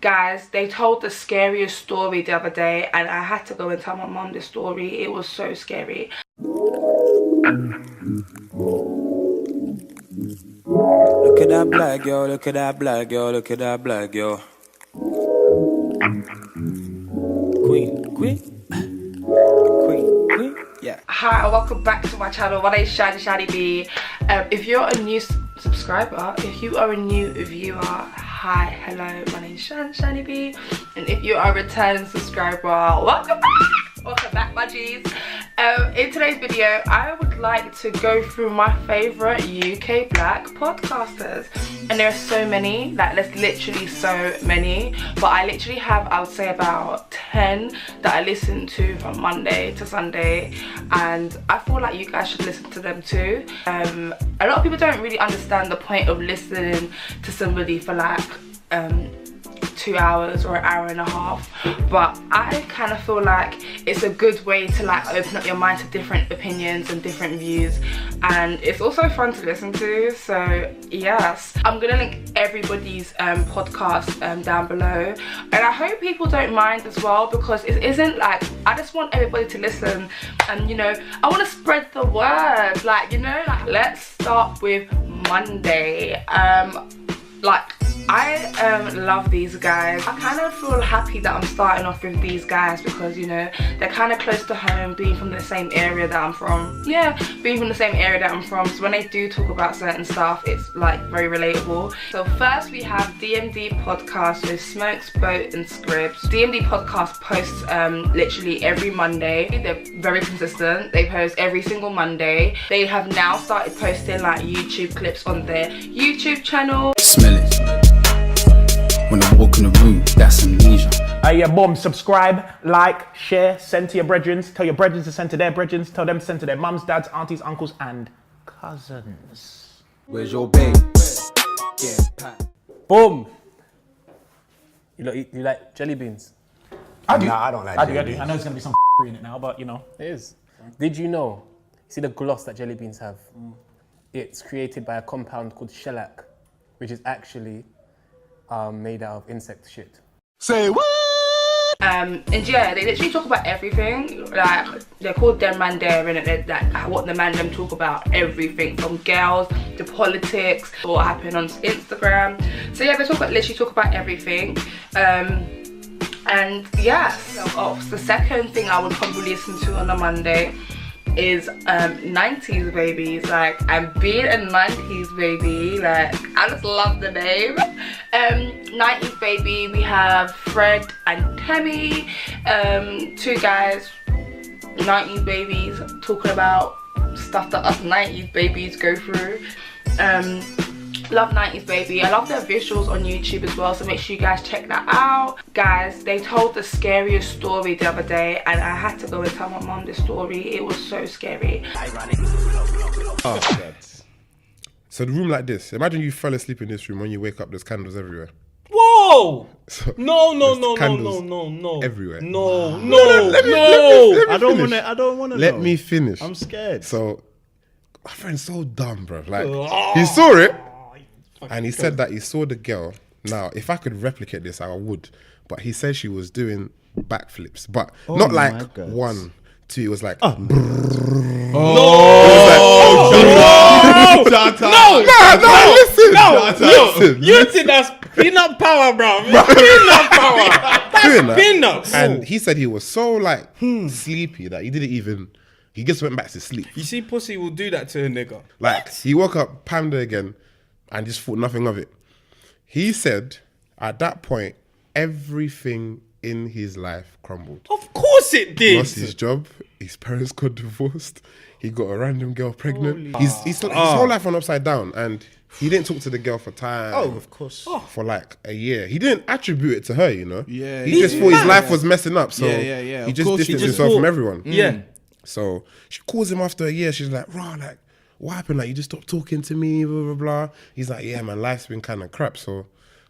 Guys, they told the scariest story the other day and I had to go and tell my mom this story. It was so scary. Look at that black girl, look at that black girl, look at that black girl. Queen, yeah. Hi and welcome back to my channel. My name is SHANNYBEE. If you're a new subscriber, if you are a new viewer, hi, hello, my name is SHANNYBEE. And if you are a returning subscriber, welcome back my G's. In today's video, I would like to go through my favourite UK black podcasters. And there are so many, like there's literally so many. But I literally have, I would say about 10 that I listen to from Monday to Sunday. And I feel like you guys should listen to them too. A lot of people don't really understand the point of listening to somebody for like 2 hours or an hour and a half, but I kind of feel like it's a good way to like open up your mind to different opinions and different views, and it's also fun to listen to. So yes, I'm gonna link everybody's podcast down below, and I hope people don't mind as well, because it isn't like I just want everybody to listen, and you know, I want to spread the word, like, you know, like let's start with Monday. I love these guys. I kind of feel happy that I'm starting off with these guys because, you know, they're kind of close to home, being from the same area that I'm from. Yeah, being from the same area that I'm from. So when they do talk about certain stuff, it's like very relatable. So first we have DMD Podcast with Smokes, Boat and Scribs. DMD Podcast posts literally every Monday. They're very consistent. They post every single Monday. They have now started posting like YouTube clips on their YouTube channel. Smell it. When I walk in the room, that's amnesia. Yeah, boom, subscribe, like, share, send to your brethren, tell your brethren to send to their brethren, tell them to send to their mums, dads, aunties, uncles, and cousins. Where's your babe? Yeah, Pat. Boom! You like jelly beans? I do. Nah, I don't like I jelly do. I know there's going to be some in it now, but you know. It is. Did you know, see the gloss that jelly beans have? It's created by a compound called shellac, which is actually made out of insect shit. Say what? And yeah, they literally talk about everything. Like, they're called Them Man There, and they're like what the man them talk about, everything from girls to politics, what happened on Instagram. So yeah, they literally talk about everything. And yes, the second thing I would probably listen to on a Monday is 90s babies. Like, I'm being a 90s baby, like I just love the name. 90s baby, we have Fred and Tammy, two guys, 90s babies, talking about stuff that us 90s babies go through. Love 90s baby. I love their visuals on YouTube as well, so make sure you guys check that out. Guys, they told the scariest story the other day and I had to go and tell my mom this story. It was so scary. Oh, God. So the room like this, imagine you fell asleep in this room. When you wake up, there's candles everywhere. Whoa! So No, everywhere. No. I don't want to. Let me finish. I'm scared. So my friend's so dumb, bro. Like, he saw it and he said that he saw the girl. Now, if I could replicate this, I would. But he said she was doing backflips, but not like 1, 2. It was like, No! listen. You think that's peanut power, bro? Peanut power. That's peanuts. And he said he was so like sleepy that he didn't even. He just went back to sleep. You see, pussy will do that to a nigga. Like, he woke up, pammed her again, and just thought nothing of it. He said, at that point, everything in his life crumbled. Of course it did. Lost his job, his parents got divorced, he got a random girl pregnant. His whole life went upside down, and he didn't talk to the girl for time. Oh, of course. For like a year. He didn't attribute it to her, you know? Yeah. He just thought his life was messing up, so Yeah. he Of just course, distanced he just himself from thought- everyone. Yeah. So she calls him after a year. She's like, "Raw, like, what happened? Like, you just stopped talking to me, blah, blah, blah." He's like, "Yeah, man, life's been kind of crap. So,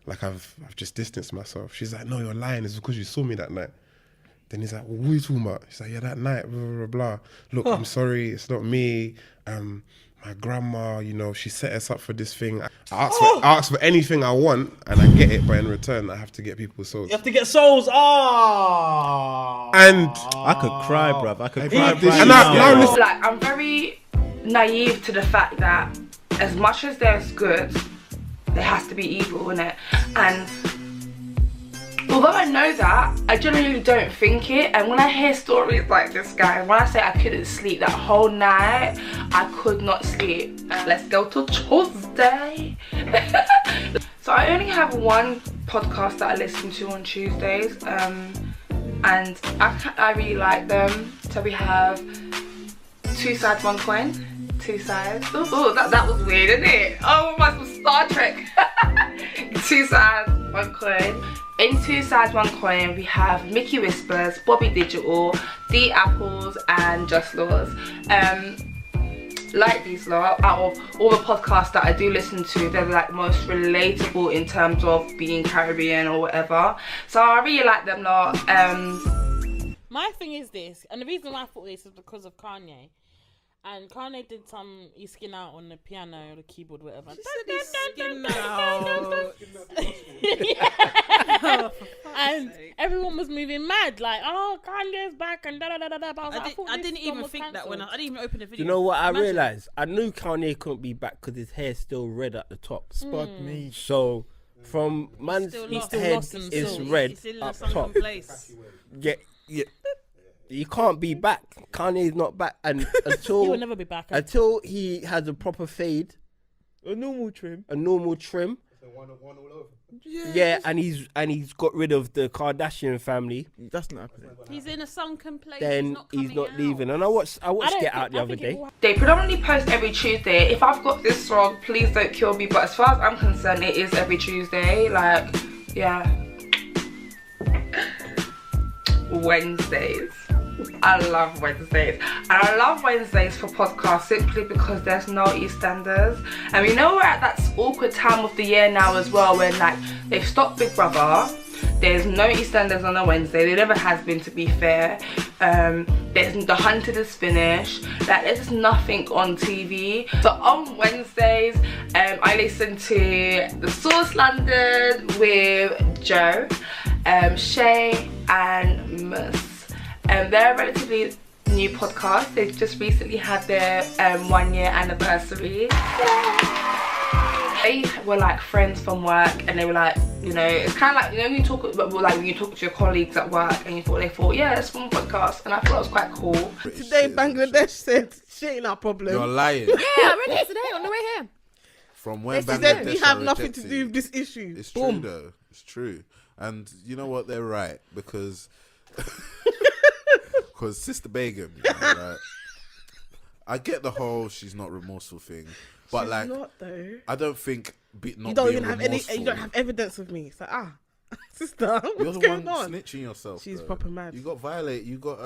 like, I've just distanced myself." She's like, "No, you're lying. It's because you saw me that night." Then he's like, "Well, what are you talking about?" She's like, "Yeah, that night, blah, blah, blah. Look, I'm sorry. It's not me. my grandma, you know, she set us up for this thing. I ask for anything I want and I get it, but in return, I have to get people's souls. You have to get souls. Oh. And I could cry, bruv. I could cry. and now listen. Like, I'm very naive to the fact that as much as there's good, there has to be evil in it. And although I know that, I genuinely don't think it. And when I hear stories like this guy, when I say I couldn't sleep that whole night, I could not sleep. Let's go to Tuesday. So I only have one podcast that I listen to on Tuesdays, and I really like them. So we have Two Sides, One Coin. Two Sides. Oh, that was weird, isn't it? Oh, my Star Trek. Two Sides, One Coin. In Two Sides, One Coin, we have Mickey Whispers, Bobby Digital, D Apples, and Just Laws. Like these lot, out of all the podcasts that I do listen to, they're like most relatable in terms of being Caribbean or whatever. So I really like them lot. My thing is this, and the reason why I thought this is because of Kanye. And Kanye did some, he skin out on the piano or the keyboard, whatever. Skin out. Yeah. And everyone was moving mad, like, oh, Kanye's back and da da da da da. But I didn't even think that when I didn't even open the video. You know what I realised? I knew Kanye couldn't be back because his hair's still red at the top. Spot me. So from man's head is red up top. Yeah. You can't be back. Kanye's not back, and until he will never be back until he has a proper fade, A normal trim. One all over. Yeah, and he's got rid of the Kardashian family. That's not happening. He's in a sunken place. Then he's not leaving. And I watched Get Out the other day. They predominantly post every Tuesday. If I've got this wrong, please don't kill me. But as far as I'm concerned, it is every Tuesday. Like, yeah. Wednesdays. I love Wednesdays. And I love Wednesdays for podcasts simply because there's no EastEnders. And we know we're at that awkward time of the year now as well, when like they've stopped Big Brother. There's no EastEnders on a Wednesday. There never has been, to be fair. There's The Hunted is finished. Like, there's just nothing on TV. So on Wednesdays, I listen to The Source London with Joe, Shay and Mus. They're a relatively new podcast. They've just recently had their 1 year anniversary. They were like friends from work, and they were like, you know, it's kind of like, you know, when you talk to your colleagues at work, and they thought, yeah, let's film a podcast, and I thought it was quite cool. Today, Bangladesh said, shit ain't our problem. You're lying. Yeah, I read it today on the way here. From when They Bangladesh said we have are nothing to rejecting do with this issue. It's Boom. true though. It's true. And you know what? They're right, because Sister Begum, right? I get the whole she's not remorseful thing, but She's like, not though. I don't think not You don't being even have any. remorseful- You don't have evidence of me. It's like, sister, You're what's the going one on? snitching yourself. She's though. proper mad. You got violated. You got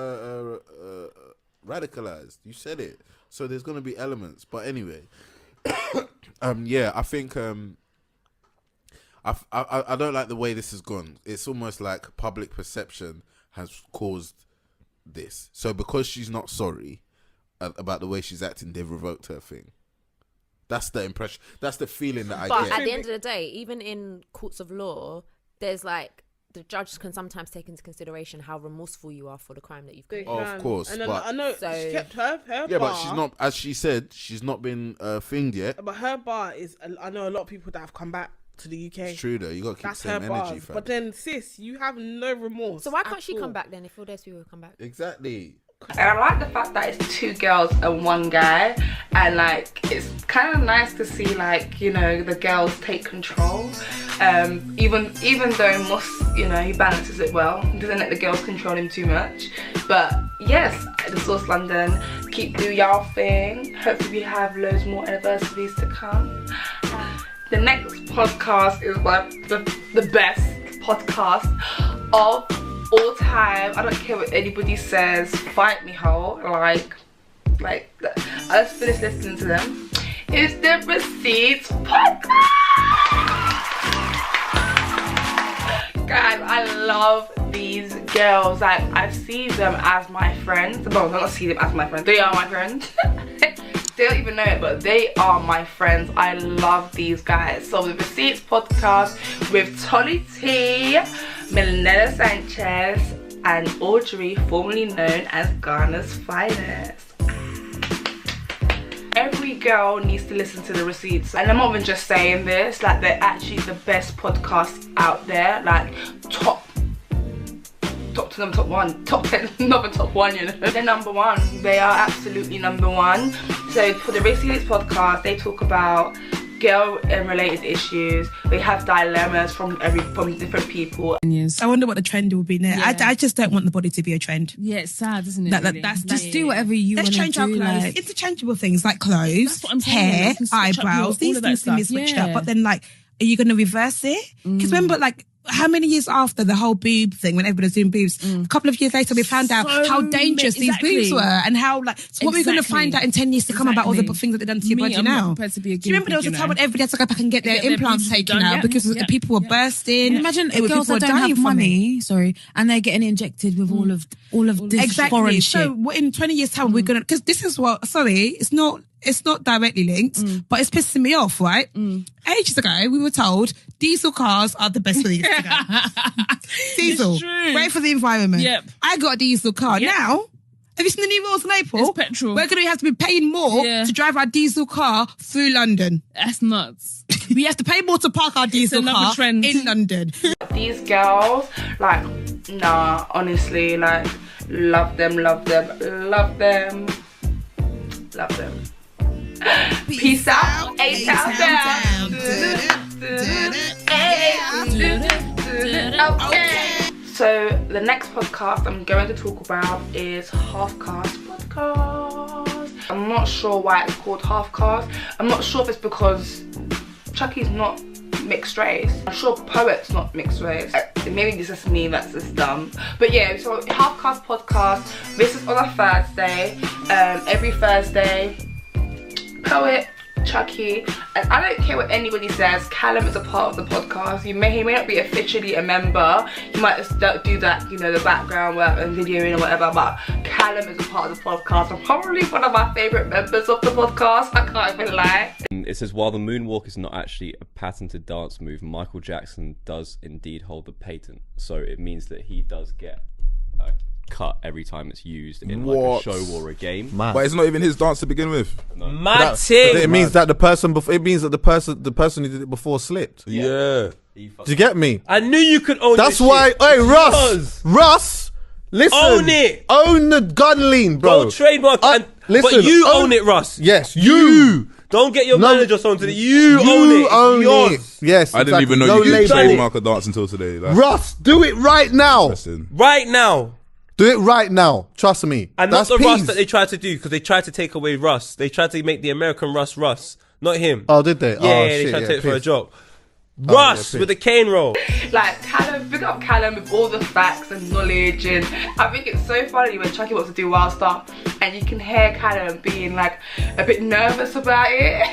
radicalized. You said it. So there's gonna be elements. But anyway, yeah, I think I don't like the way this has gone. It's almost like public perception has caused this. So because she's not sorry about the way she's acting, they've revoked her thing. That's the impression. That's the feeling that I But get. at the end of the day, even in courts of law, there's like, the judge can sometimes take into consideration how remorseful you are for the crime that you've committed. Of course, And then but I know So- she kept her yeah, bar. but she's not, as she said, she's not been thinged yet. But her bar is. I know a lot of people that have come back to the UK. It's true though. You got to keep That's the same her energy, bars. fam. But then, sis, you have no remorse. So why can't at she all. come back then if all those people come back? Exactly. And I like the fact that it's 2 girls and 1 guy, and like it's kind of nice to see, like, you know, the girls take control. Even though Mus, you know, he balances it well, he doesn't let the girls control him too much. But yes, The Source London, keep doing y'all thing. Hopefully we have loads more anniversaries to come. The next podcast is like the best podcast of all time. I don't care what anybody says. Fight me, ho. Like I just finished listening to them. It's the Receipts podcast. Guys, I love these girls. Like, I see them as my friends. Well, I don't see them as my friends. They are my friends. They don't even know it, but they are my friends. I love these guys. So the Receipts podcast with Tolly T, Milena Sanchez, and Audrey, formerly known as Ghana's finest. Every girl needs to listen to the Receipts, and I'm not even just saying this, like they're actually the best podcast out there, like top 10, top 10, not top 1, you know. They're number 1. They are absolutely number 1. So for the Receipts podcast, they talk about girl related issues. They have dilemmas from different people. I wonder what the trend will be now. I just don't want the body to be a trend. Yeah, it's sad, isn't it? Really? Just do whatever you want to do. Let's change our clothes. Like, interchangeable things like clothes, what I'm hair, saying. eyebrows. These things can be switched up. But then, like, are you going to reverse it? Because remember, like, how many years after the whole boob thing, when everybody was doing boobs, a couple of years later we found out how dangerous these boobs were, and how, like, so what we're going to find out in 10 years to come about all the things that they've done to your body now. Do you remember there was a time when everybody had to go back and get their implants taken out because people were bursting? Imagine girls that don't have money, and they're getting injected with all of this foreign shit. So in 20 years time we're going to, because this is what, it's not directly linked, but it's pissing me off, right? Ages ago, we were told diesel cars are the best for these to go. Diesel, great for the environment. Yep. I got a diesel car. Yep. Now, have you seen the new rules in April? It's petrol. We're going to have to be paying more to drive our diesel car through London. That's nuts. We have to pay more to park our diesel car in London. These girls, like, nah, honestly, like, love them. Peace out. 8 out down. Okay. So the next podcast I'm going to talk about is HALFCAST podcast. I'm not sure why it's called HALFCAST. I'm not sure if it's because Chucky's not mixed race. I'm sure Poet's not mixed race. Maybe this is me that's just dumb. But yeah, so HALFCAST podcast. This is on a Thursday. Every Thursday. Poet, Chucky, and I don't care what anybody says, Callum is a part of the podcast. He may not be officially a member. He might just do that, you know, the background work and videoing or whatever, but Callum is a part of the podcast. I'm probably one of my favourite members of the podcast, I can't even lie. It says, while the moonwalk is not actually a patented dance move, Michael Jackson does indeed hold the patent. So it means that he does get a cut every time it's used in like a show or a game. But it's not even his dance to begin with. No. It means that the person who did it before slipped. Yeah. Do you get me? I knew you could own That's this why, shit. hey, Russ, listen. Own it. Own the gun lean, bro. Don't trademark listen, but you own it, Russ. Yes, you. Don't get your manager onto it. You own it. Own it. Yes, I didn't even know you could trademark a dance until today. Russ, do it right now. Right now. Do it right now. Trust me. And that's not the peas. Russ that they tried to do, because they tried to take away Russ. They tried to make the American Russ, not him. Oh, did they? Yeah, they tried to take it for a joke. Russ with the cane roll. Like, Callum, pick up Callum with all the facts and knowledge, and I think it's so funny when Chucky wants to do wild stuff and you can hear Callum being like a bit nervous about it.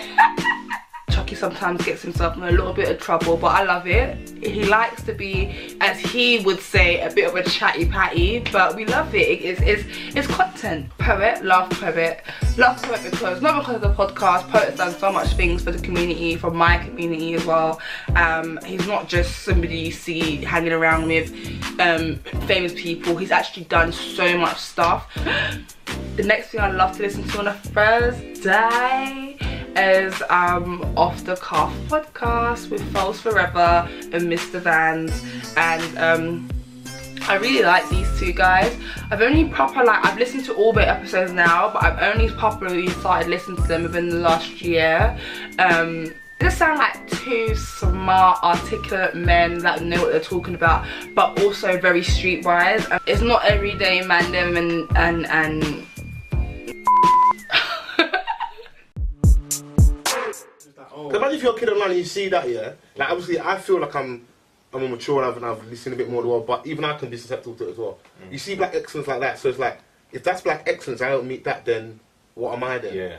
Chucky sometimes gets himself in a little bit of trouble, but I love it. He likes to be, as he would say, a bit of a chatty patty, but we love it. It's content. Poet, love Poet. Love Poet because, not because of the podcast, Poet's done so much things for the community, for my community as well. He's not just somebody you see hanging around with famous people. He's actually done so much stuff. The next thing I love to listen to on a Thursday is Off the Cuff podcast with False Forever and Mr. Vans, and I really like these two guys. I've listened to all their episodes now, but I've only properly started listening to them within the last year. They just sound like two smart, articulate men that know what they're talking about, but also very streetwise. It's not everyday man them and Imagine if you're a kid online and you see that, yeah? Like, obviously, I feel like I'm a mature and I've listened a bit more to the world, but even I can be susceptible to it as well. You see black excellence like that, so it's like, if that's black excellence, I don't meet that, then what am I then? Yeah.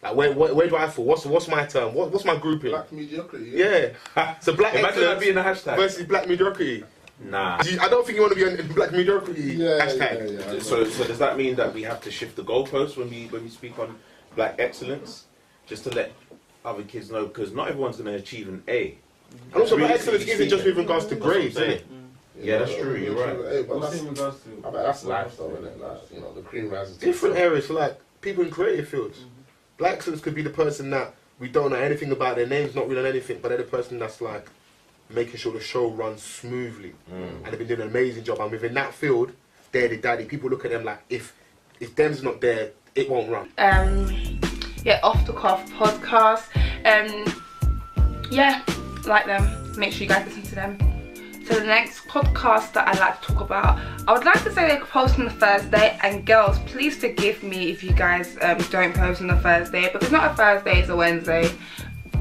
Like, where do I fall? What's my term? What's my grouping? Black mediocrity. Yeah. So black Imagine excellence that being a hashtag. versus black mediocrity. Nah. I don't think you want to be on black mediocrity hashtag. So does that mean that we have to shift the goalposts when we speak on black excellence, just to let other kids know, because not everyone's going to achieve an A. And also, black excellence isn't just with regards to grades, isn't it? Yeah, that's true. You're right. Hey, but What's in regards to? I bet that's lifestyle, isn't it? Like, you know, the cream rises. Different areas, like people in creative fields. Black excellence could be the person that we don't know anything about, their name's not real or anything, but they're the person that's like making sure the show runs smoothly. And they've been doing an amazing job. And within that field, they're the daddy. People look at them like, if them's not there, it won't run. Yeah, Off the Cuff podcast. Yeah, like them. Make sure you guys listen to them. So the next podcast that I'd like to talk about, I would like to say they're posting on the Thursday, and girls, please forgive me if you guys don't post on the Thursday, but it's not a Thursday, it's a Wednesday.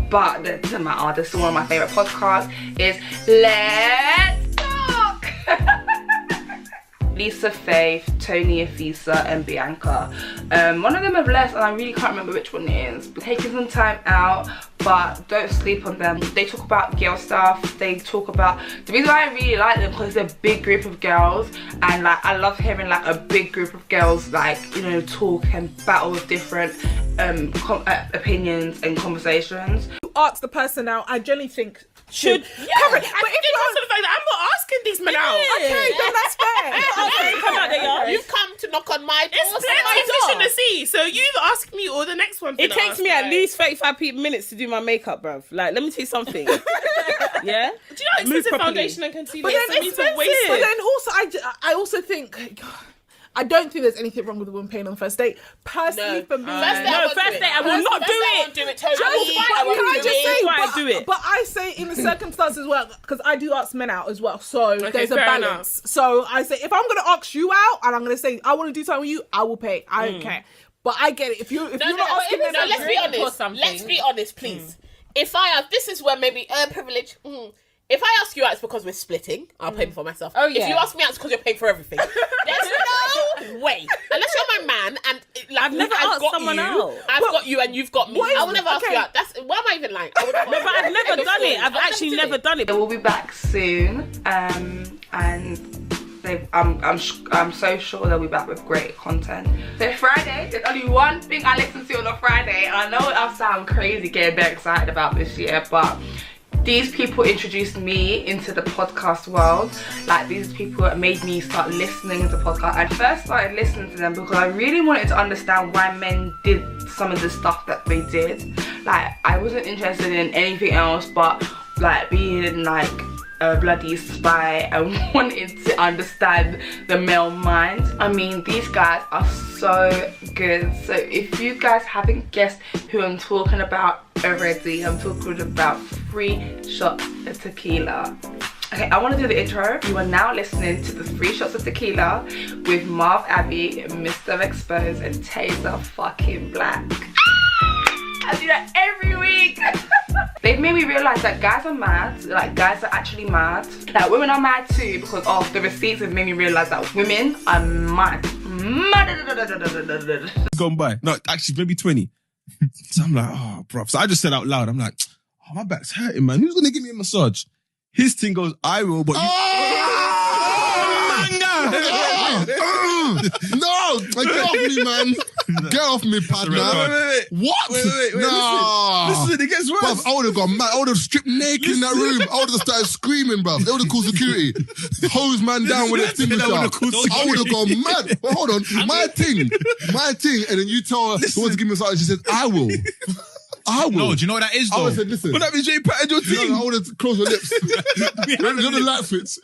But it doesn't matter, this is one of my favourite podcasts, is Let's Talk! Lisa Faith, Tony Afisa and Bianca. One of them have left and I really can't remember which one it is. Taking some time out, but don't sleep on them. They talk about girl stuff. They talk about, the reason why I really like them, because they're a big group of girls, and like I love hearing like a big group of girls like, you know, talk and battle with different opinions and conversations. You ask the person out, I generally think should but if you the fact that I'm not asking these men out. Okay, then that's fair. Come out there, you've come to knock on my door. It's plenty of fish in the sea, so you either ask me or the next one. It takes me at least 35 minutes to do my makeup, bruv. Like, let me tell you something. Yeah? Do you know expensive foundation and concealer? But then expensive. But then also, I also think, I don't think there's anything wrong with a woman paying on the first date. Personally, for me, first date I will not do it. But I say in the circumstances well, because I do ask men out as well, so there's a balance. So I say if I'm going to ask you out and I'm going to say I want to do something with you, I will pay. I don't care. But I get it. If you're not asking men, let's be honest. Let's be honest, please. If I have, this is where maybe privilege. If I ask you out, it's because we're splitting. I'll pay for myself. Oh, yeah. If you ask me out, it's because you're paying for everything. There's no way. Unless you're my man and like, I've never asked someone out. I've got you and you've got me. I will never ask you out. That's why am I even lying? No, but I've never done it. I've actually never done it. We'll be back soon, and I'm so sure they'll be back with great content. So Friday, there's only one thing I listen to on a Friday, and I know I sound crazy getting very excited about this year, but these people introduced me into the podcast world. Like, these people that made me start listening to podcasts. I first started listening to them because I really wanted to understand why men did some of the stuff that they did. Like, I wasn't interested in anything else but like being like a bloody spy and wanted to understand the male mind. I mean, these guys are so good. So if you guys haven't guessed who I'm talking about already, I'm talking about 3 Shots of Tequila. Okay, I want to do the intro. You are now listening to the 3 Shots of Tequila with Marv Abbey, Mr. Exposed, and Taser fucking Black. I do that every week. They've made me realise that guys are mad. Like, guys are actually mad. Like, women are mad too, because of the receipts have made me realise that women are mad. Gone by. No, actually, maybe 20. So I'm like, oh, bro. So I just said out loud, I'm like, oh, my back's hurting, man. Who's going to give me a massage? His thing goes, I will, but No! Get off me, man! Get off me, partner! Wait. What? Wait. Nah. Listen, it gets worse. Bruv, I would have gone mad. I would have stripped naked in that room. I would have started screaming, bruv. They would have called security. Hose man down with a extinguisher. I would have gone mad. But hold on, my thing. And then you tell her who wants to give me a massage. She said, I will. No, do you know what that is, though? I would have said, listen. But that means you ain't patted your team. I would have closed your lips. You know the light fits.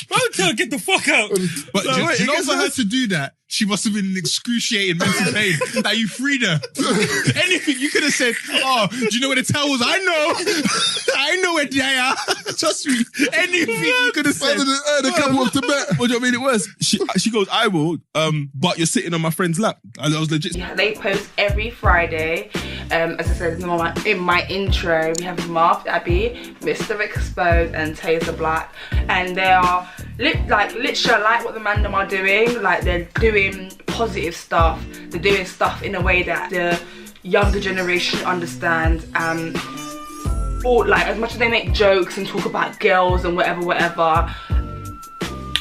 Don't tell her, get the fuck out. But do you know for her to do that, she must have been in excruciating mental pain. That you freed her. Anything, you could have said, oh, do you know where the towels? I know where they are. Trust me. Anything you could have said. The couple of Tibet. What do you mean it was? She goes, I will, but you're sitting on my friend's lap. And I was legit. Yeah, they post every Friday. As I said in my intro, we have Marv Abbey, Mr. Exposed, and Taser Black. And they are literally like what the mandem are doing. Like, they're doing positive stuff. They're doing stuff in a way that the younger generation understand. Or like, as much as they make jokes and talk about girls and whatever,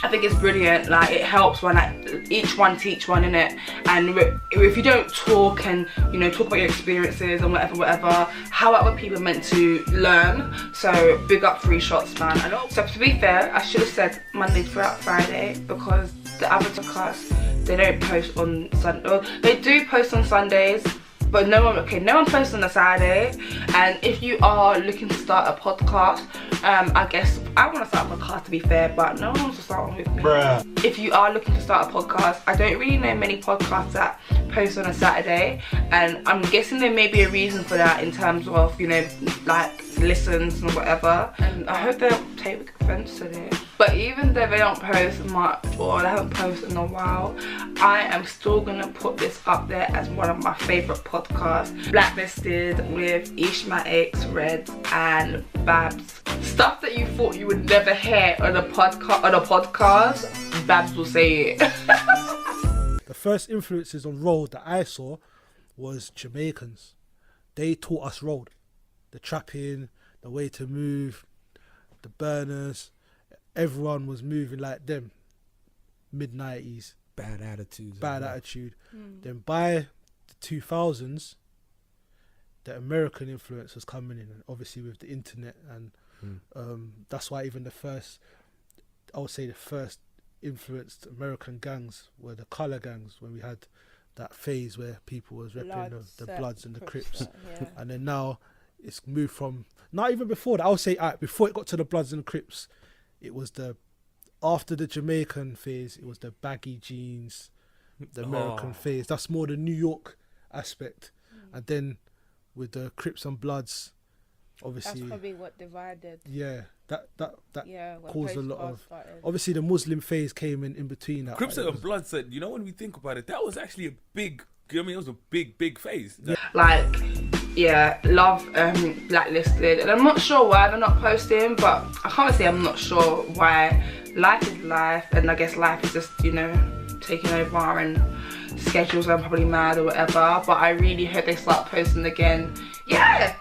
I think it's brilliant. Like, it helps when like each one teach one, innit? And if you don't talk and, you know, talk about your experiences and whatever, how are other people meant to learn? So big up Free Shots, man. So to be fair, I should have said Monday throughout Friday, because the other podcasts, they don't post on Sunday. They do post on Sundays, but no one posts on a Saturday. And if you are looking to start a podcast, I guess I want to start a podcast, to be fair, but no one wants to start one with me. Bruh. If you are looking to start a podcast, I don't really know many podcasts that post on a Saturday, and I'm guessing there may be a reason for that in terms of, you know, like listens and whatever. And I hope they don't take offense to this. But even though they don't post much, or they haven't posted in a while, I am still gonna put this up there as one of my favourite podcasts. Blacklisted with Ishmael, Red and Babs. Stuff that you thought you would never hear on a podcast, Babs will say it. The first influences on road that I saw was Jamaicans. They taught us road. The trapping, the way to move, the burners. Everyone was moving like them. Mid-90s. Bad attitudes. Bad attitude. Then by the 2000s, the American influence was coming in, and obviously with the internet, and that's why even the first influenced American gangs were the colour gangs, when we had that phase where people was repping the Bloods and the Crips. And then now it's moved from, not even before that, I would say before it got to the Bloods and the Crips, it was after the Jamaican phase, it was the baggy jeans, the American phase. That's more the New York aspect. And then with the Crips and Bloods, obviously that's probably what divided. Yeah, that caused a lot of. Obviously, the Muslim phase came in between that. Crips and Bloods said, you know, when we think about it, that was actually a big. I mean, it was a big phase. Like, yeah, love Blacklisted, and I'm not sure why they're not posting, but I can't say I'm not sure why. Life is life, and I guess life is just, you know, taking over, and schedules are probably mad or whatever. But I really hope they start posting again. Yeah.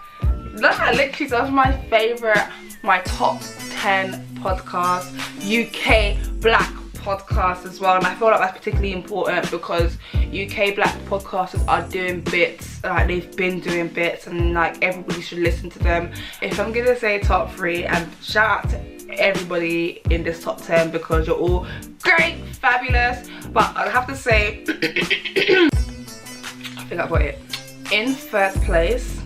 Literally, that was my favourite, my top 10 podcasts, UK Black podcasts as well. And I feel like that's particularly important because UK Black podcasters are doing bits, like they've been doing bits, and like everybody should listen to them. If I'm gonna say top 3, and shout out to everybody in this top 10 because you're all great, fabulous, but I have to say, I think I got it. In first place,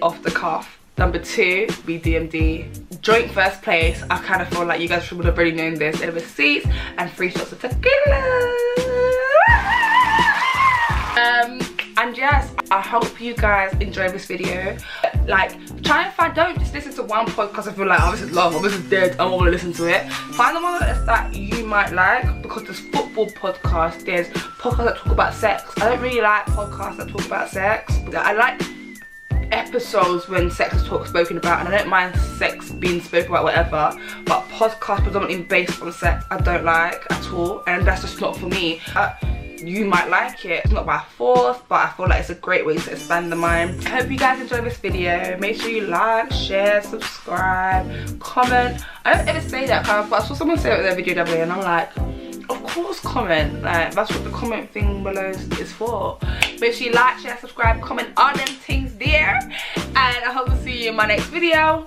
Off the Cuff. Number 2, BDMD. Joint first place, I kind of feel like you guys would have already known this. It was Receipts and 3 Shots of Tequila. And yes, I hope you guys enjoy this video. Like, try and find, don't just listen to one podcast and feel like, oh, this is long, or this is dead, I don't want to listen to it. Find the one that you might like, because there's football podcasts, there's podcasts that talk about sex. I don't really like podcasts that talk about sex. I like episodes when sex is spoken about, and I don't mind sex being spoken about, whatever, but podcasts predominantly based on sex I don't like at all, and that's just not for me. You might like it, it's not by force, but I feel like it's a great way to expand the mind. I hope you guys enjoyed this video. Make sure you like, share, subscribe, comment. I don't ever say that, but I saw someone say it with their video the other day, and I'm like, of course comment, like that's what the comment thing below is for. Make sure you like, share, subscribe, comment, all them things there, and I hope to see you in my next video.